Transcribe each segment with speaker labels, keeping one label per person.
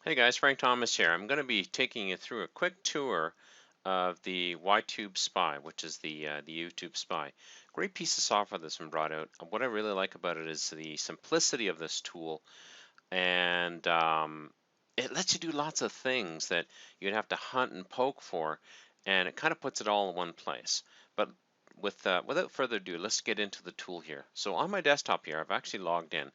Speaker 1: Hey guys, Frank Thomas here. I'm going to be taking you through a quick tour of the YTubeSpy, which is the YouTube Spy. Great piece of software that's been brought out. What I really like about it is the simplicity of this tool, and it lets you do lots of things that you'd have to hunt and poke for, and it kind of puts it all in one place. But without further ado, let's get into the tool here. So on my desktop here, I've actually logged in,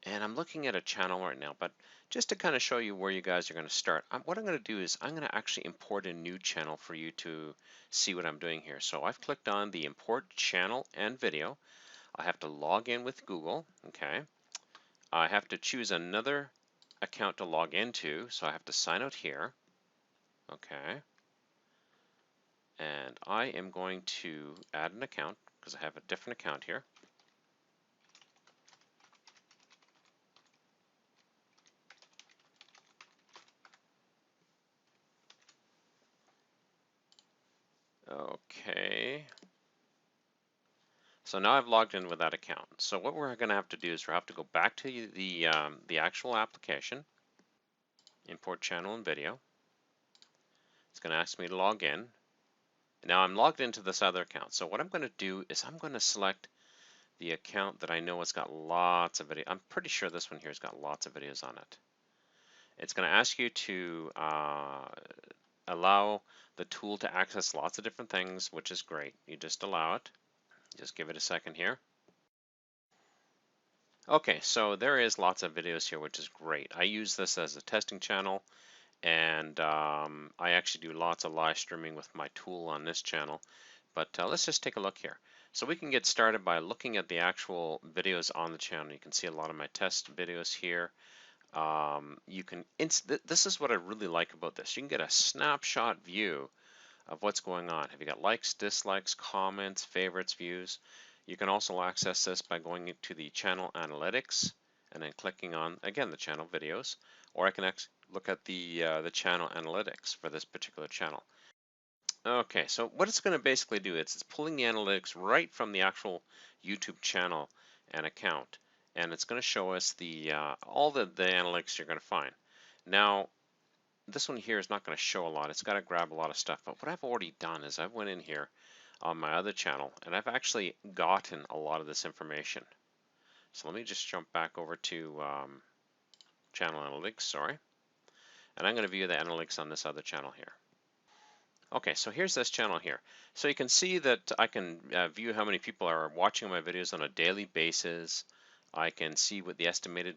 Speaker 1: and I'm looking at a channel right now, but just to kind of show you where you guys are going to start, what I'm going to do is I'm going to actually import a new channel for you to see what I'm doing here. So I've clicked on the import channel and video. I have to log in with Google, okay? I have to choose another account to log into, so I have to sign out here, okay? And I am going to add an account because I have a different account here. Okay, so now I've logged in with that account. So what we're going to have to do is we have to go back to the actual application, import channel and video. It's going to ask me to log in. Now I'm logged into this other account. So what I'm going to do is I'm going to select the account that I know has got lots of video. I'm pretty sure this one here has got lots of videos on it. It's going to ask you to allow the tool to access lots of different things, which is great. You just allow it. Just give it a second here. Okay, so there is lots of videos here, which is great. I use this as a testing channel, and I actually do lots of live streaming with my tool on this channel. But let's just take a look here. So we can get started by looking at the actual videos on the channel. You can see a lot of my test videos here. This is what I really like about this. You can get a snapshot view of what's going on. Have you got likes, dislikes, comments, favorites, views? You can also access this by going into the channel analytics and then clicking on, again, the channel videos, or I can look at the channel analytics for this particular channel. Okay, so what it's going to basically do is it's pulling the analytics right from the actual YouTube channel and account, and it's going to show us all the analytics you're going to find. Now, this one here is not going to show a lot. It's got to grab a lot of stuff. But what I've already done is I went in here on my other channel and I've actually gotten a lot of this information. So let me just jump back over to channel analytics, sorry. And I'm going to view the analytics on this other channel here. Okay, so here's this channel here. So you can see that I can view how many people are watching my videos on a daily basis. I can see what the estimated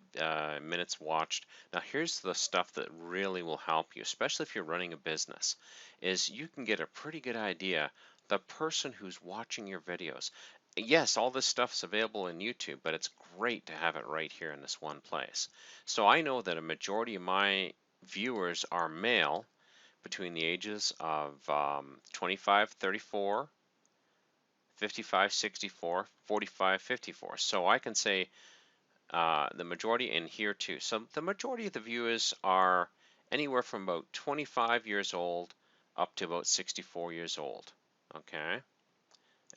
Speaker 1: minutes watched. Now here's the stuff that really will help you, especially if you're running a business, is you can get a pretty good idea the person who's watching your videos. Yes, all this stuff's available in YouTube, but it's great to have it right here in this one place. So I know that a majority of my viewers are male between the ages of 25, 34, 55, 64, 45, 54. So I can say the majority in here too. So the majority of the viewers are anywhere from about 25 years old up to about 64 years old. Okay,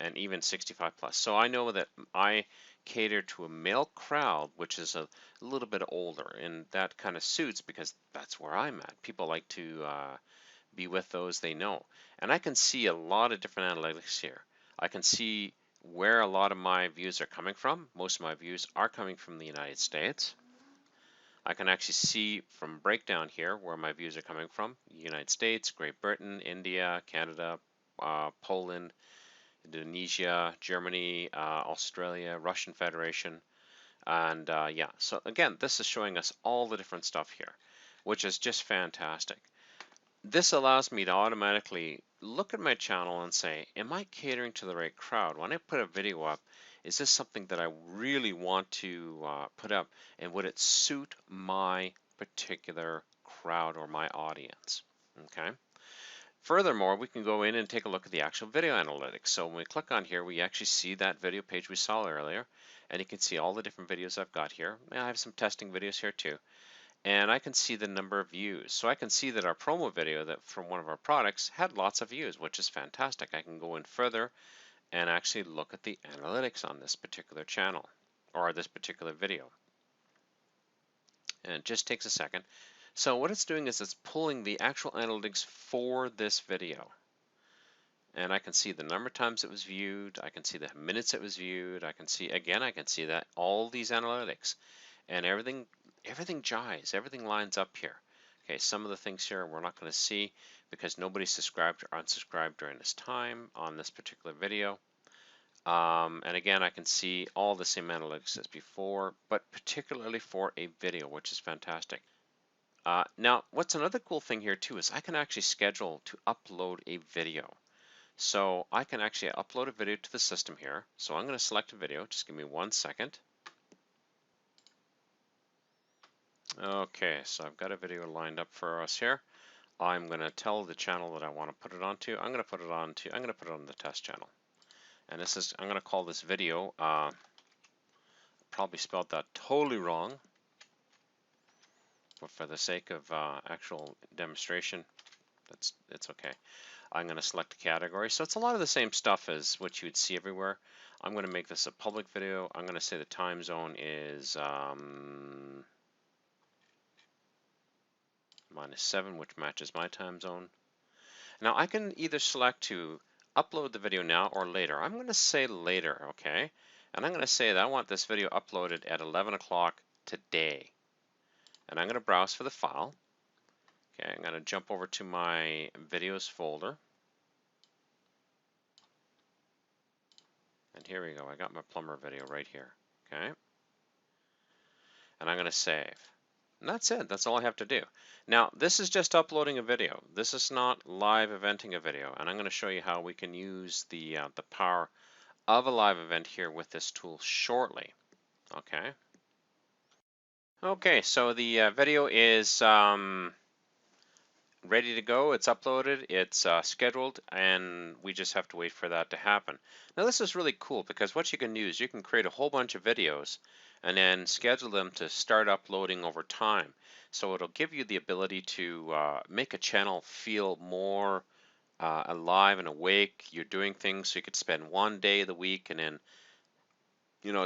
Speaker 1: and even 65 plus. So I know that I cater to a male crowd, which is a little bit older, and that kind of suits because that's where I'm at. People like to be with those they know. And I can see a lot of different analytics here. I can see where a lot of my views are coming from. Most of my views are coming from the United States. I can actually see from breakdown here where my views are coming from. United States, Great Britain, India, Canada, Poland, Indonesia, Germany, Australia, Russian Federation. And yeah, so again, this is showing us all the different stuff here, which is just fantastic. This allows me to automatically look at my channel and say, am I catering to the right crowd? When I put a video up, is this something that I really want to put up, and would it suit my particular crowd or my audience? Okay. Furthermore, we can go in and take a look at the actual video analytics. So when we click on here, we actually see that video page we saw earlier, and you can see all the different videos I've got here. I have some testing videos here too. And I can see the number of views. So I can see that our promo video that from one of our products had lots of views, which is fantastic. I can go in further and actually look at the analytics on this particular channel or this particular video. And it just takes a second. So what it's doing is it's pulling the actual analytics for this video. And I can see the number of times it was viewed, I can see the minutes it was viewed, I can see, again, I can see that all these analytics, and everything jives, everything lines up here. Okay, some of the things here we're not going to see because nobody subscribed or unsubscribed during this time on this particular video. And again, I can see all the same analytics as before, but particularly for a video, which is fantastic. Now, what's another cool thing here too is I can actually schedule to upload a video. So I can actually upload a video to the system here. So I'm going to select a video. Just give me 1 second. Okay, so I've got a video lined up for us here. I'm going to tell the channel that I want to put it onto. I'm going to put it on the test channel. And this is, I'm going to call this video, probably spelled that totally wrong, but for the sake of actual demonstration, it's okay. I'm going to select a category. So it's a lot of the same stuff as what you would see everywhere. I'm going to make this a public video. I'm going to say the time zone is -7, which matches my time zone. Now I can either select to upload the video now or later. I'm going to say later, okay? And I'm going to say that I want this video uploaded at 11 o'clock today. And I'm going to browse for the file. Okay, I'm going to jump over to my videos folder. And here we go. I got my plumber video right here. Okay. And I'm going to save. And that's it. That's all I have to do. Now, this is just uploading a video. This is not live eventing a video. And I'm going to show you how we can use the power of a live event here with this tool shortly. Okay. Okay, so the video is ready to go. It's uploaded, it's scheduled, and we just have to wait for that to happen. Now this is really cool because what you can do is you can create a whole bunch of videos and then schedule them to start uploading over time. So it'll give you the ability to make a channel feel more alive and awake. You're doing things, so you could spend one day of the week and then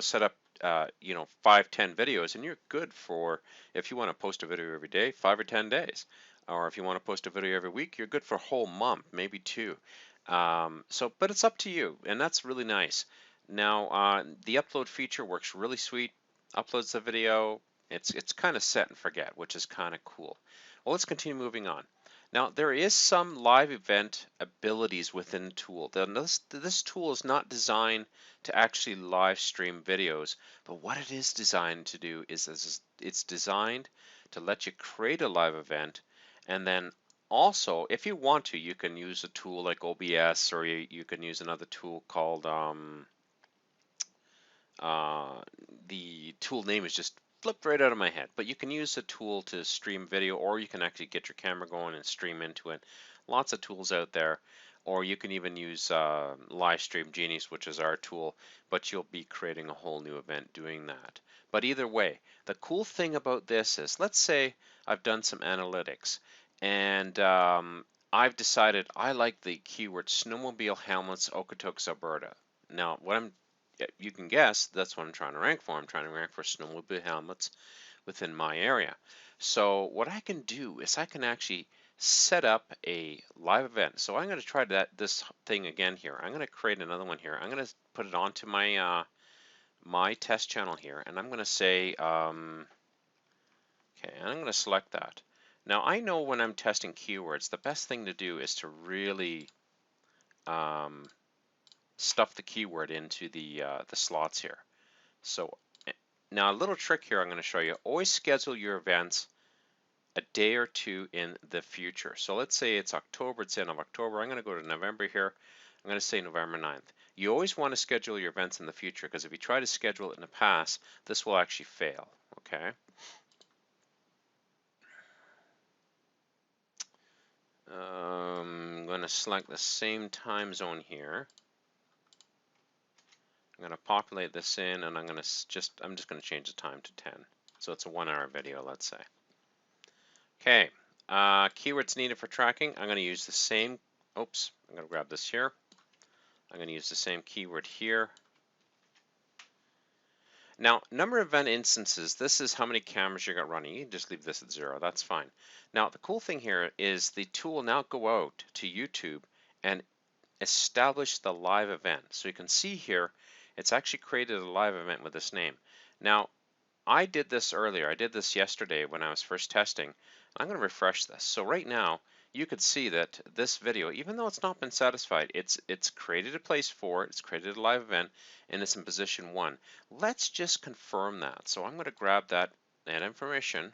Speaker 1: set up 5-10 videos, and you're good for, if you want to post a video every day, 5 or 10 days. Or if you want to post a video every week, you're good for a whole month, maybe 2. But it's up to you, and that's really nice. Now, the upload feature works really sweet. Uploads the video. It's kind of set and forget, which is kind of cool. Well, let's continue moving on. Now, there is some live event abilities within the tool. This tool is not designed to actually live stream videos, but what it is designed to do is it's designed to let you create a live event, and then also, if you want to, you can use a tool like OBS, or you can use another tool called, the tool name is just flipped right out of my head, but you can use a tool to stream video, or you can actually get your camera going and stream into it. Lots of tools out there. Or you can even use Livestream Genius, which is our tool, but you'll be creating a whole new event doing that. But either way, the cool thing about this is, let's say I've done some analytics, and I've decided I like the keyword snowmobile helmets, Okotoks, Alberta. Now, you can guess that's what I'm trying to rank for. I'm trying to rank for snowmobile helmets within my area. So what I can do is I can actually set up a live event. So I'm going to try this thing again here. I'm going to create another one here. I'm going to put it onto my my test channel here, and I'm going to say, okay, and I'm going to select that. Now I know when I'm testing keywords, the best thing to do is to really stuff the keyword into the slots here. So now a little trick here I'm going to show you. Always schedule your events a day or two in the future. So let's say it's October, it's the end of October. I'm going to go to November here. I'm going to say November 9th. You always want to schedule your events in the future, because if you try to schedule it in the past, this will actually fail, okay? I'm going to select the same time zone here. I'm going to populate this in, and I'm just going to change the time to 10. So it's a 1-hour video, let's say. Okay, keywords needed for tracking. I'm going to use the same, I'm going to grab this here. I'm going to use the same keyword here. Now, number of event instances, this is how many cameras you got running. You can just leave this at 0, that's fine. Now, the cool thing here is the tool will now go out to YouTube and establish the live event. So you can see here, it's actually created a live event with this name. Now, I did this earlier. I did this yesterday when I was first testing. I'm going to refresh this. So right now, you could see that this video, even though it's not been satisfied, it's created a place for it, it's created a live event, and it's in position 1. Let's just confirm that. So I'm going to grab that information,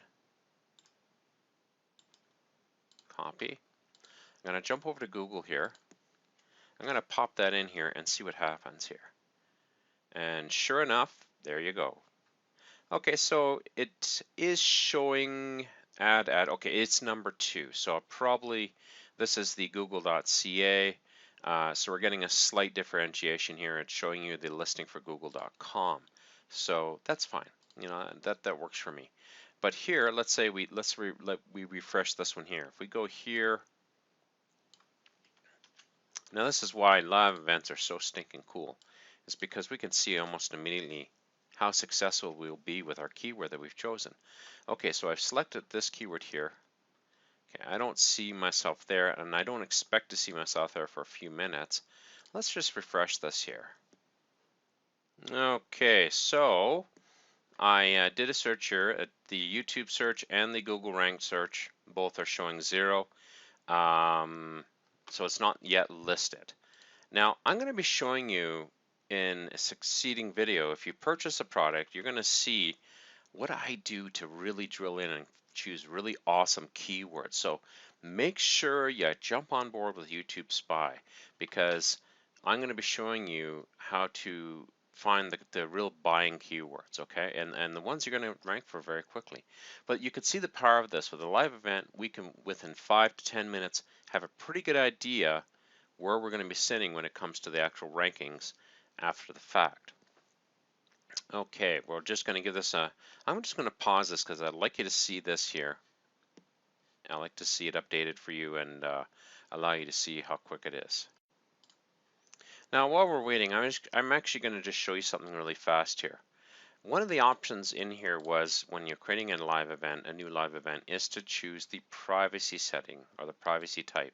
Speaker 1: copy. I'm going to jump over to Google here. I'm going to pop that in here and see what happens here. And sure enough, there you go. Okay, so it is showing ad. Okay, it's number 2. So probably this is the google.ca. So we're getting a slight differentiation here. It's showing you the listing for google.com. So that's fine. You know, that works for me. But here, let's say we refresh this one here. If we go here, now this is why live events are so stinking cool. It's because we can see almost immediately how successful we'll be with our keyword that we've chosen. Okay, so I've selected this keyword here. Okay, I don't see myself there, and I don't expect to see myself there for a few minutes. Let's just refresh this here. Okay, so I did a search here. The YouTube search and the Google ranked search both are showing 0. So it's not yet listed. Now, I'm going to be showing you in a succeeding video, if you purchase a product, you're going to see what I do to really drill in and choose really awesome keywords. So make sure you jump on board with YTubeSpy, because I'm going to be showing you how to find the real buying keywords, okay? And the ones you're going to rank for very quickly. But you can see the power of this. With a live event, we can, within 5 to 10 minutes, have a pretty good idea where we're going to be sitting when it comes to the actual rankings after the fact. Okay, we're just going to give this a, I'm just going to pause this because I'd like you to see this here. I like to see it updated for you and allow you to see how quick it is. Now while we're waiting, I'm actually going to just show you something really fast here. One of the options in here was, when you're creating a live event, a new live event, is to choose the privacy setting or the privacy type.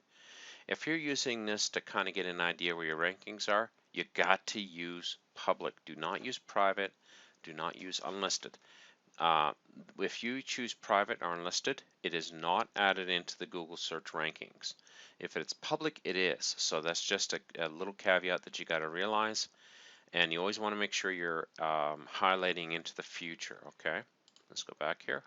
Speaker 1: If you're using this to kind of get an idea where your rankings are, you got to use public. Do not use private. Do not use unlisted. If you choose private or unlisted, it is not added into the Google search rankings. If it's public, it is. So that's just a little caveat that you got to realize. And you always want to make sure you're highlighting into the future. Okay, let's go back here.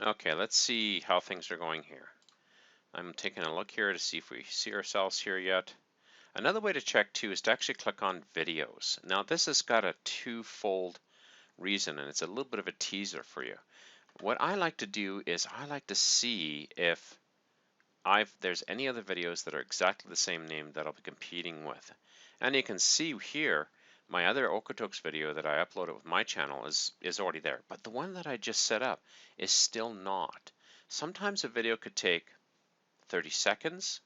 Speaker 1: Okay, let's see how things are going here. I'm taking a look here to see if we see ourselves here yet. Another way to check too is to actually click on videos. Now this has got a twofold reason, and it's a little bit of a teaser for you. What I like to do is I like to see if there's any other videos that are exactly the same name that I'll be competing with. And you can see here my other Okotoks video that I uploaded with my channel is already there, but the one that I just set up is still not. Sometimes a video could take 30 seconds,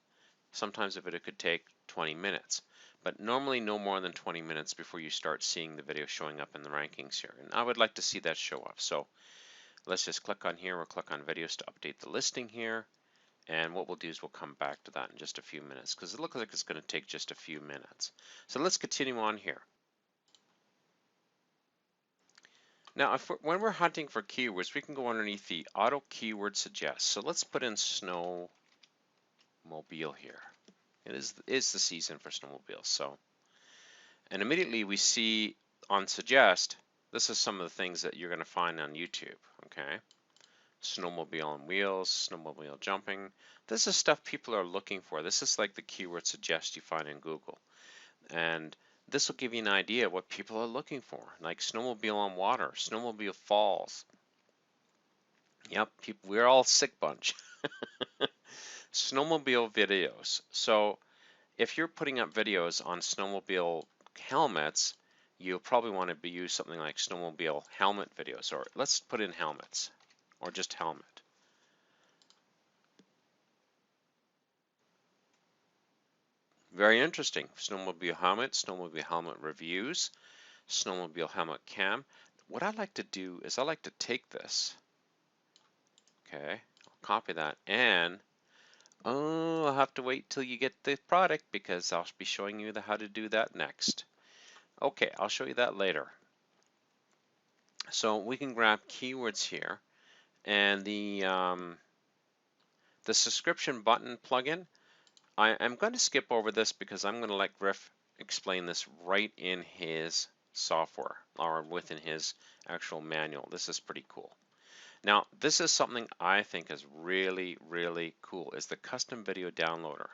Speaker 1: sometimes a video could take 20 minutes, but normally no more than 20 minutes before you start seeing the video showing up in the rankings here. And I would like to see that show up. So let's just click on here, we'll click on videos to update the listing here. And what we'll do is we'll come back to that in just a few minutes, because it looks like it's going to take just a few minutes. So let's continue on here. Now, when we're hunting for keywords, we can go underneath the auto keyword suggest. So let's put in snowmobile here. It is the season for snowmobiles. So, and immediately we see on suggest, this is some of the things that you're going to find on YouTube. Okay. Snowmobile on wheels, snowmobile jumping. This is stuff people are looking for. This is like the keyword suggest you find in Google. And this will give you an idea of what people are looking for, like snowmobile on water, snowmobile falls. Yep, we're all a sick bunch. Snowmobile videos. So if you're putting up videos on snowmobile helmets, you'll probably want to use something like snowmobile helmet videos, or let's put in helmets, or just helmet. Very interesting. Snowmobile helmet reviews, snowmobile helmet cam. What I like to do is I like to take this, okay, I'll copy that, and oh, I'll have to wait till you get the product because I'll be showing you how to do that next. Okay, I'll show you that later. So we can grab keywords here, and the subscription button plugin, I'm going to skip over this because I'm going to let Griff explain this right in his software or within his actual manual. This is pretty cool. Now, this is something I think is really, really cool, is the custom video downloader.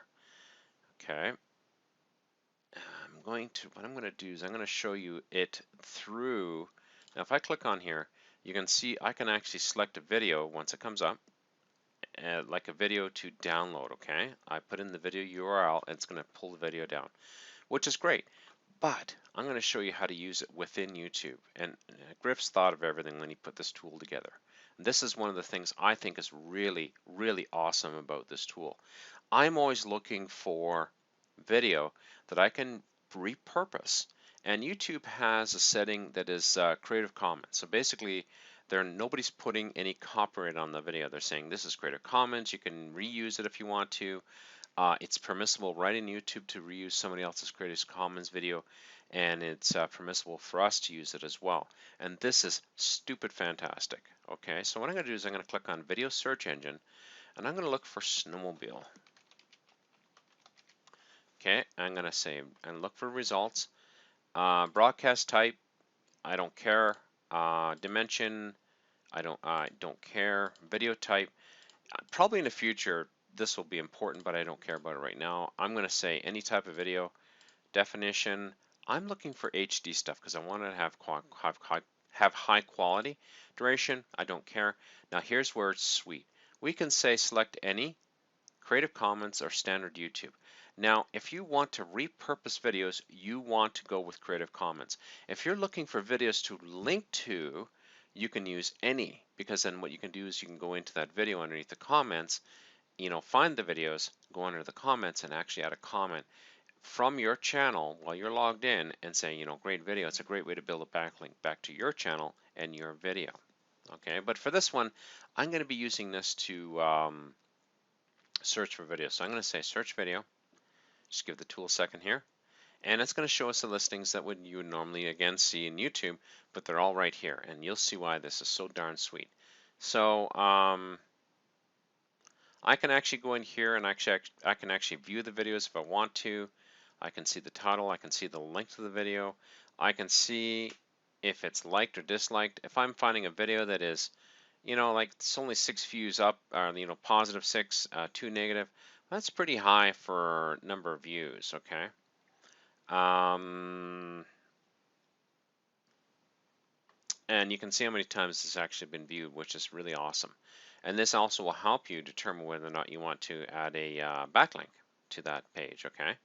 Speaker 1: Okay. What I'm going to do is I'm going to show you it through. Now, if I click on here, you can see I can actually select a video once it comes up, like a video to download, okay? I put in the video URL, and it's going to pull the video down, which is great. But I'm going to show you how to use it within YouTube. And Griff's thought of everything when he put this tool together. This is one of the things I think is really, really awesome about this tool. I'm always looking for video that I can repurpose. And YouTube has a setting that is Creative Commons. So basically, nobody's putting any copyright on the video. They're saying this is Creative Commons. You can reuse it if you want to. It's permissible right in YouTube to reuse somebody else's Creative Commons video, and it's permissible for us to use it as well. And this is stupid fantastic. Okay, so what I'm going to do is I'm going to click on Video Search Engine, and I'm going to look for snowmobile. Okay, I'm going to say and look for results. Broadcast type, I don't care. Dimension, I don't care. Video type, probably in the future this will be important, but I don't care about it right now. I'm going to say any type of video. Definition, I'm looking for HD stuff because I want to have high quality. Duration, I don't care. Now here's where it's sweet. We can say select any, Creative Commons, or standard YouTube. Now, if you want to repurpose videos, you want to go with Creative Commons. If you're looking for videos to link to, you can use any, because then what you can do is you can go into that video underneath the comments, find the videos, go under the comments, and actually add a comment from your channel while you're logged in and say, great video. It's a great way to build a backlink back to your channel and your video. Okay, but for this one, I'm going to be using this to search for video. So I'm going to say search video. Just give the tool a second here. And it's going to show us the listings that you would normally, again, see in YouTube, but they're all right here. And you'll see why this is so darn sweet. So I can actually go in here and I can actually view the videos if I want to. I can see the title. I can see the link to the video. I can see if it's liked or disliked. If I'm finding a video that is, like it's only 6 views up, or positive 6, 2 negative, that's pretty high for number of views. Okay. And you can see how many times this has actually been viewed, which is really awesome. And this also will help you determine whether or not you want to add a backlink to that page. Okay.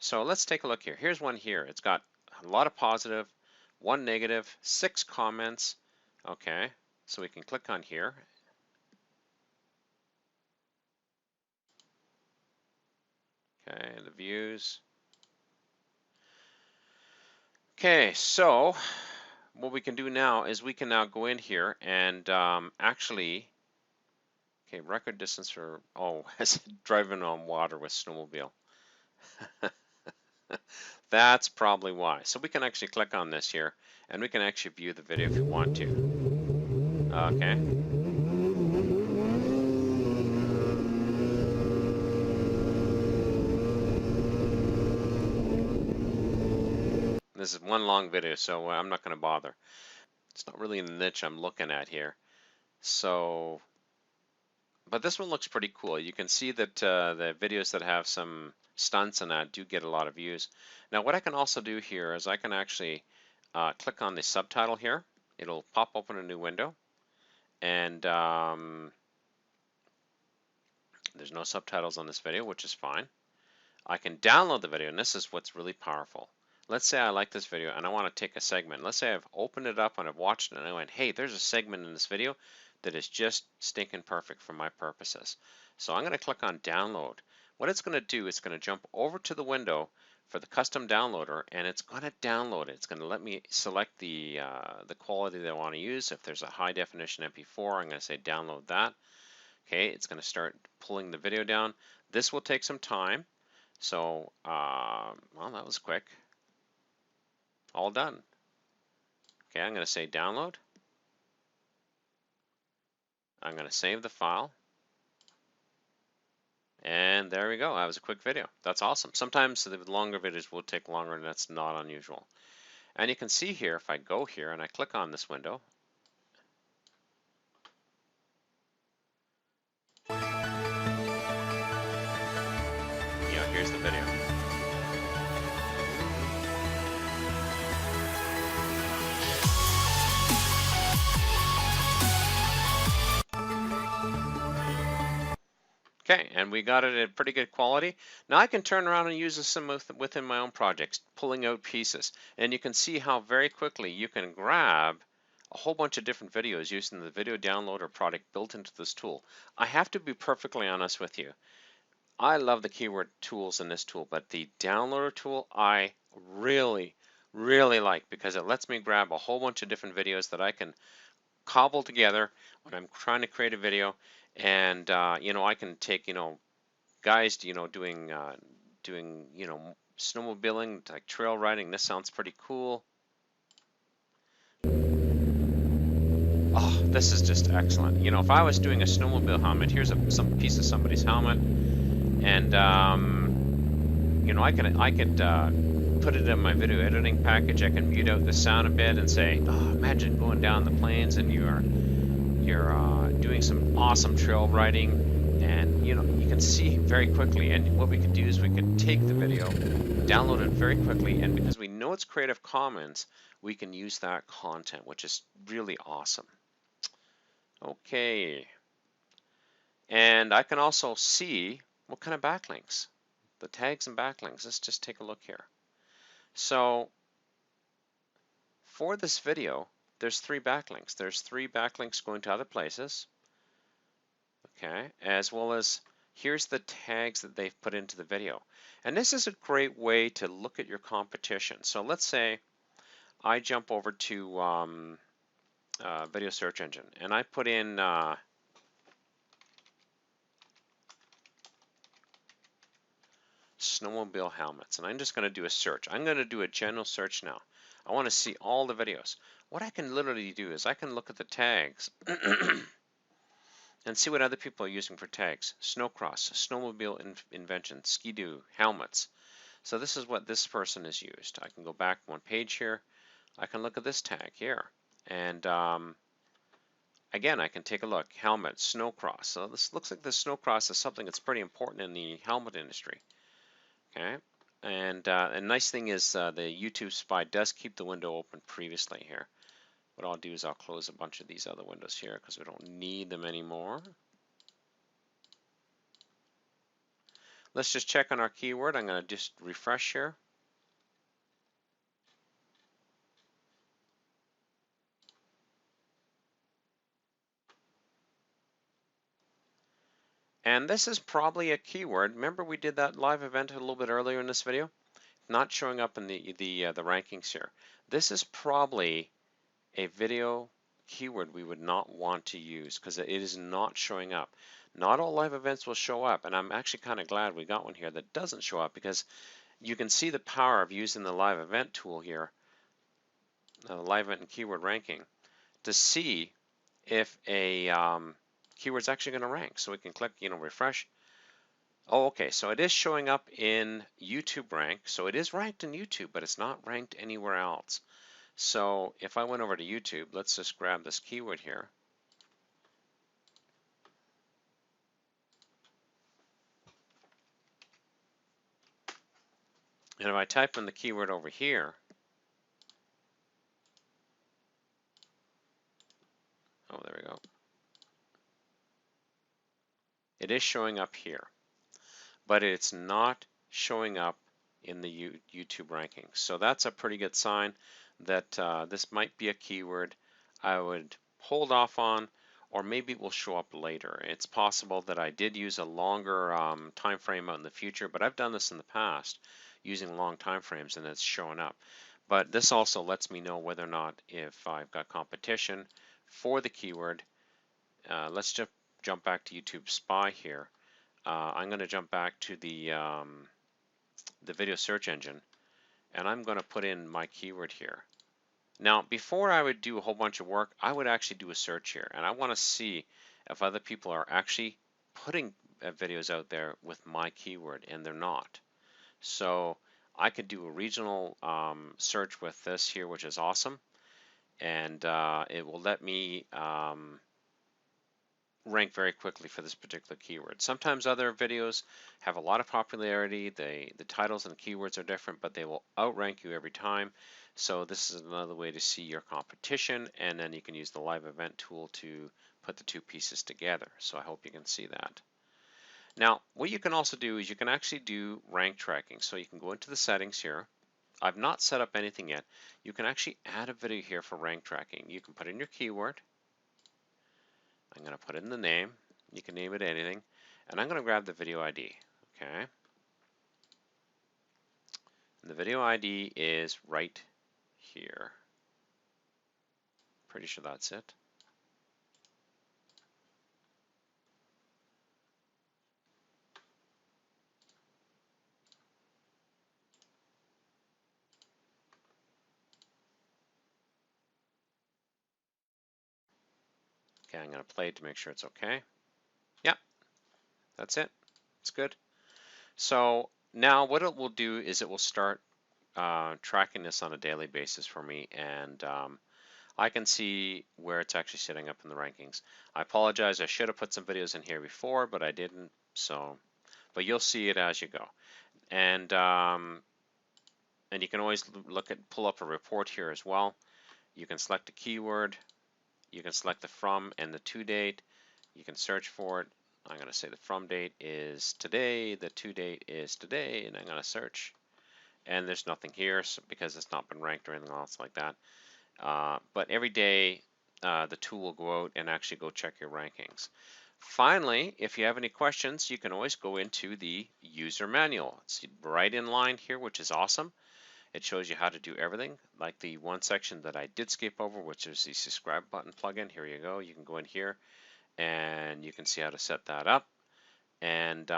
Speaker 1: So let's take a look here. Here's one here. It's got a lot of positive, 1 negative, 6 comments. Okay, so we can click on here. Okay, the views. Okay, so what we can do now is we can now go in here and actually, okay, record distance for, it's driving on water with snowmobile. That's probably why. So we can actually click on this here, and we can actually view the video if you want to. Okay. This is one long video, so I'm not going to bother. It's not really the niche I'm looking at here. So, but this one looks pretty cool. You can see that the videos that have some stunts and that do get a lot of views. Now what I can also do here is I can actually click on the subtitle here. It'll pop open a new window, and there's no subtitles on this video, which is fine. I can download the video, and this is what's really powerful. Let's say I like this video and I want to take a segment. Let's say I've opened it up and I've watched it and I went, hey, there's a segment in this video that is just stinking perfect for my purposes. So I'm going to click on download. what it's going to do, it's going to jump over to the window for the custom downloader, and it's going to download it. It's going to let me select the quality that I want to use. If there's a high definition MP4, I'm going to say download that. Okay, it's going to start pulling the video down. This will take some time. So, well, that was quick. All done. Okay, I'm going to say download. I'm going to save the file. And there we go. That was a quick video. That's awesome. Sometimes the longer videos will take longer, and that's not unusual. And you can see here, if I go here and I click on this window, here's the video. Okay, and we got it at pretty good quality. Now I can turn around and use this within my own projects, pulling out pieces. And you can see how very quickly you can grab a whole bunch of different videos using the video downloader product built into this tool. I have to be perfectly honest with you. I love the keyword tools in this tool, but the downloader tool I really, really like, because it lets me grab a whole bunch of different videos that I can cobble together when I'm trying to create a video. And I can take guys doing snowmobiling, like trail riding. This sounds pretty cool. Oh, this is just excellent. If I was doing a snowmobile helmet, here's some piece of somebody's helmet, and I could put it in my video editing package. I can mute out the sound a bit and say, oh, imagine going down the plains and you're doing some awesome trail riding, and you can see very quickly. And what we could do is we could take the video, download it very quickly, and because we know it's Creative Commons, we can use that content, which is really awesome. Okay, and I can also see what kind of backlinks, the tags and backlinks. Let's just take a look here. So for this video, there's 3 backlinks. There's 3 backlinks going to other places. Okay, as well as here's the tags that they've put into the video. And this is a great way to look at your competition. So let's say I jump over to video search engine and I put in snowmobile helmets, and I'm just going to do a search. I'm going to do a general search now. I want to see all the videos. What I can literally do is I can look at the tags and see what other people are using for tags. Snowcross, snowmobile invention, skidoo, helmets. So this is what this person has used. I can go back one page here. I can look at this tag here. And again, I can take a look. Helmet, snowcross. So this looks like the snowcross is something that's pretty important in the helmet industry. Okay. And a nice thing is the YTubeSpy does keep the window open previously here. What I'll do is I'll close a bunch of these other windows here because we don't need them anymore. Let's just check on our keyword. I'm going to just refresh here. And this is probably a keyword. Remember we did that live event a little bit earlier in this video? Not showing up in the rankings here. This is probably a video keyword we would not want to use because it is not showing up. Not all live events will show up, and I'm actually kind of glad we got one here that doesn't show up, because you can see the power of using the live event tool here, live event and keyword ranking, to see if a keyword's actually going to rank. So we can click, refresh. Oh, okay, so it is showing up in YouTube rank. So it is ranked in YouTube, but it's not ranked anywhere else. So if I went over to YouTube, let's just grab this keyword here. And if I type in the keyword over here, oh, there we go. It is showing up here, but it's not showing up in the YouTube rankings. So that's a pretty good sign that this might be a keyword I would hold off on, or maybe it will show up later. It's possible that I did use a longer time frame out in the future, but I've done this in the past using long time frames and it's showing up. But this also lets me know whether or not if I've got competition for the keyword. Let's just jump back to YTubeSpy here. I'm going to jump back to the video search engine, and I'm going to put in my keyword here. Now, before I would do a whole bunch of work, I would actually do a search here, and I want to see if other people are actually putting videos out there with my keyword, and they're not. So I could do a regional search with this here, which is awesome, and it will let me rank very quickly for this particular keyword. Sometimes other videos have a lot of popularity, the titles and keywords are different, but they will outrank you every time. So this is another way to see your competition, and then you can use the live event tool to put the two pieces together. So I hope you can see that. Now, what you can also do is you can actually do rank tracking. So you can go into the settings here. I've not set up anything yet. You can actually add a video here for rank tracking. You can put in your keyword. I'm going to put in the name. You can name it anything. And I'm going to grab the video ID. Okay. And the video ID is right here. Pretty sure that's it. Okay, I'm going to play it to make sure it's okay. Yep, that's it. It's good. So now what it will do is it will start tracking this on a daily basis for me, and I can see where it's actually sitting up in the rankings. I apologize, I should have put some videos in here before, but I didn't. So, but you'll see it as you go. And you can always pull up a report here as well. You can select a keyword, you can select the from and the to date, you can search for it. I'm going to say the from date is today, the to date is today, and I'm going to search. And there's nothing here because it's not been ranked or anything else like that. But every day the tool will go out and actually go check your rankings. Finally, if you have any questions, you can always go into the user manual. It's right in line here, which is awesome. It shows you how to do everything, like the one section that I did skip over, which is the subscribe button plugin. Here you go. You can go in here and you can see how to set that up. And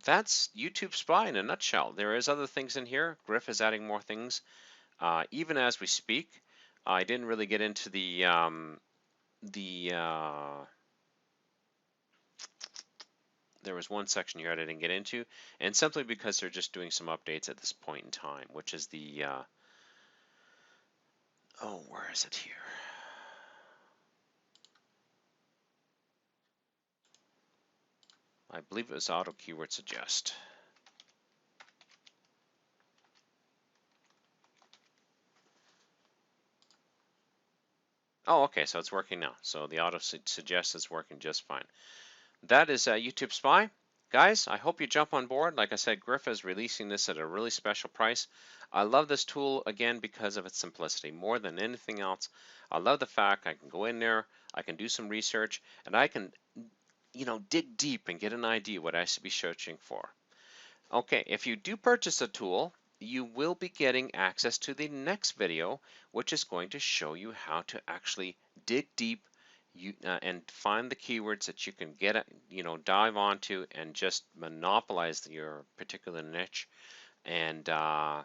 Speaker 1: that's YTubeSpy in a nutshell. There is other things in here. Griff is adding more things even as we speak. I didn't really get into there was one section here I didn't get into, and simply because they're just doing some updates at this point in time, which is the oh, where is it here? I believe it was auto keyword suggest. Oh, okay, so it's working now. So the auto suggest is working just fine. That is YTubeSpy. Guys, I hope you jump on board. Like I said, Griff is releasing this at a really special price. I love this tool, again, because of its simplicity. More than anything else, I love the fact I can go in there, I can do some research, and I can, dig deep and get an idea what I should be searching for. Okay, if you do purchase a tool, you will be getting access to the next video, which is going to show you how to actually dig deep and find the keywords that you can dive onto and just monopolize your particular niche. And yeah,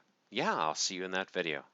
Speaker 1: I'll see you in that video.